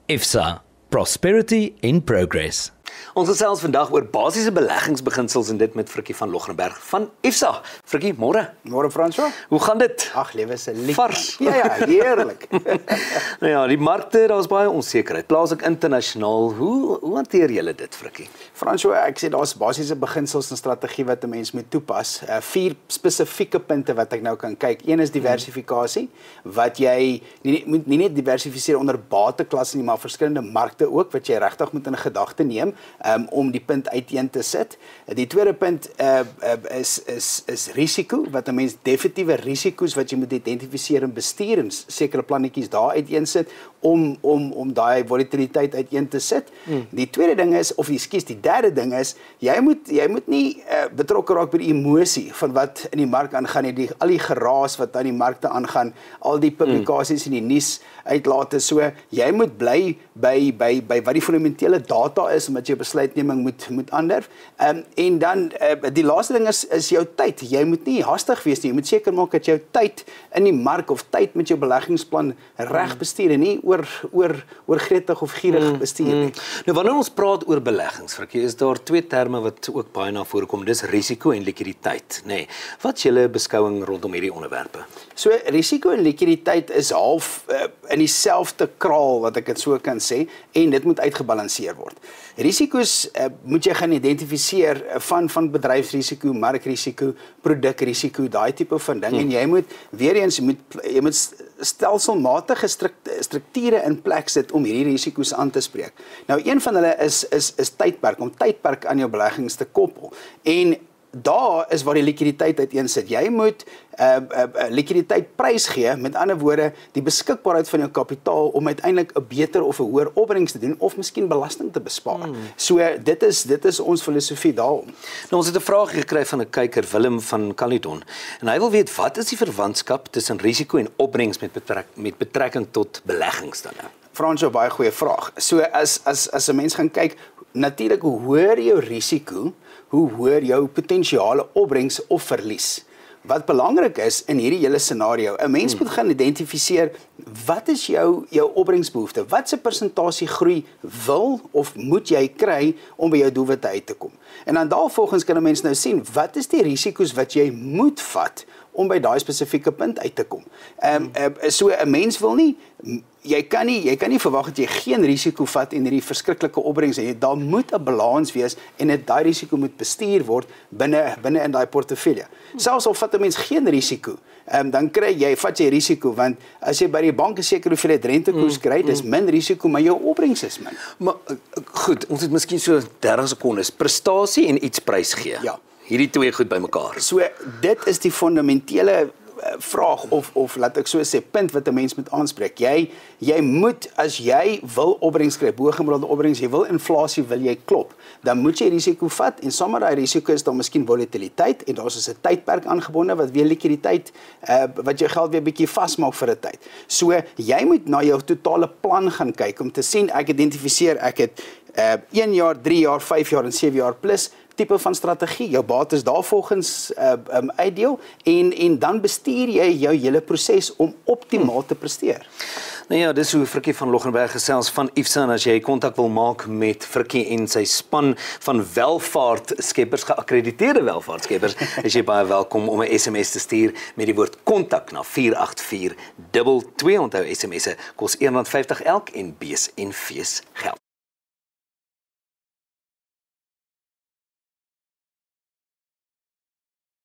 IFSA, Prosperity in Progress. Ons gesels vandag oor basiese beleggingsbeginsels en dit met Frikkie van Logrenberg van IFSA. Frikkie, môre. Môre François. Hoe gaan dit? Ag, lewe se lief. Vars. Ja, heerlik. Nou ja, die markte, daar's baie onsekerheid. Plaaslik internasionaal. Hoe hanteer julle dit, Frikkie? François, ek sê daar's basiese beginsels en strategie wat 'n mens moet toepas. 4 spesifieke punte wat ek nou kan kyk. Een is diversifikasie, wat jy moet nie net diversifiseer onder bateklasse nie, maar verskillende markte ook wat jy regtig moet in gedagte neem om die punt uiteen te sit. Die tweede punt is risiko, wat 'n mens definitiewe risiko's wat jy moet identifiseer en bestuur en sekere plannetjies daar uiteen sit om daai volatiliteit uiteen te sit. Die tweede ding is, die derde ding is, jy moet nie betrokke raak by die emosie van wat in die mark aangaan nie, al die geraas wat aan die markte aangaan, al die publikasies in die nuus uitlate, so jy moet bly by wat die fundamentele data is omdat jy besluitneming moet aanderf. En dan die laaste ding is jou tyd. Jy moet nie hastig wees nie. Jy moet seker maak dat jou tyd in die mark of tyd met jou beleggingsplan reg bestuur en nie oor gretig of gierig bestuur nie. Nou wanneer ons praat oor beleggings, Frikkie, is daar 2 terme wat ook baie na vore kom. Dis risiko en likwiditeit, nê. Nee. Wat is julle beskouing rondom hierdie onderwerpe? So risiko en likwiditeit is half in dieselfde kraal wat ek dit so kan sê, en dit moet uitgebalanseer word. Risiko's moet jy gaan identifiseer van bedryfsrisiko, markrisiko, produkrisiko, daai tipe van ding, en jy moet weer eens jy moet stelselmatige strukture in plek sit om hierdie risiko's aan te spreek. Nou een van hulle is tydperk, om tydperk aan jou beleggings te koppel. En daar is waar die likwiditeit uiteen sit. Jy moet likwiditeit prys gee, met ander woorde, die beskikbaarheid van jou kapitaal om uiteindelik 'n beter of 'n hoër opbrengs te doen of miskien belasting te bespaar. So dit is ons filosofie daarom. Nou ons het 'n vraag gekry van 'n kyker, Willem van Caledon, en hy wil weet wat is die verwantskap tussen risiko en opbrengs met betrekking tot beleggings dan nou? François, baie goeie vraag. So as 'n mens gaan kyk, natuurlik hoe hoër jou risiko, hoe hoër jou potensiale opbrengs of verlies. Wat belangrik is in hierdie hele scenario, 'n mens moet gaan identifiseer wat is jou opbrengsbehoefte, wat se persentasie groei wil of moet jy kry om by jou doelwitte uit te kom. En dan daarvolgens kan 'n mens nou sien wat is die risiko's wat jy moet vat om by daai spesifieke punt uit te kom. So 'n mens wil nie jy kan nie verwag dat jy geen risiko vat en hierdie verskriklike opbrengs het. Daar moet 'n balans wees en daai risiko moet bestuur word binne in daai portefeulje. Selfs al vat 'n mens geen risiko, dan vat jy risiko, want as jy by die bank 'n sekere hoeveelheid rentekoers kry, dis min risiko, maar jou opbrengs is min. Maar goed, ons het miskien so 30 sekondes. Prestasie en iets prys gee. Ja. Hierdie 2 goed bymekaar. So dit is die fundamentele vraag of laat ek so sê, punt wat 'n mens moet aanspreek. Jy moet, as jy wil opbrengs kry, bo-gemiddelde opbrengs, jy wil inflasie, wil jy klop, dan moet jy risiko vat, en saam met daai risiko is daar miskien volatiliteit, en daar's dus 'n tydperk aangebonde wat weer likwiditeit, wat jou geld weer bietjie vasmaak vir 'n tyd. So jy moet na jou totale plan gaan kyk om te sien, ek identifiseer, ek het 1 jaar, 3 jaar, 5 jaar en 7 jaar plus tipe van strategie. Jou bates daarvolgens uitdeel en dan bestuur jy jou hele proses om optimaal te presteer. Nou ja, dis hoe Frikkie van Logrenberg gesels van IFSA, en as jy kontak wil maak met Frikkie en sy span van welvaartskeppers, geakkrediteerde welvaartskeppers, is jy baie welkom om 'n SMS te stuur met die woord kontak na 48422. Onthou SMS'e kos R1.50 elk en B's en V's geld.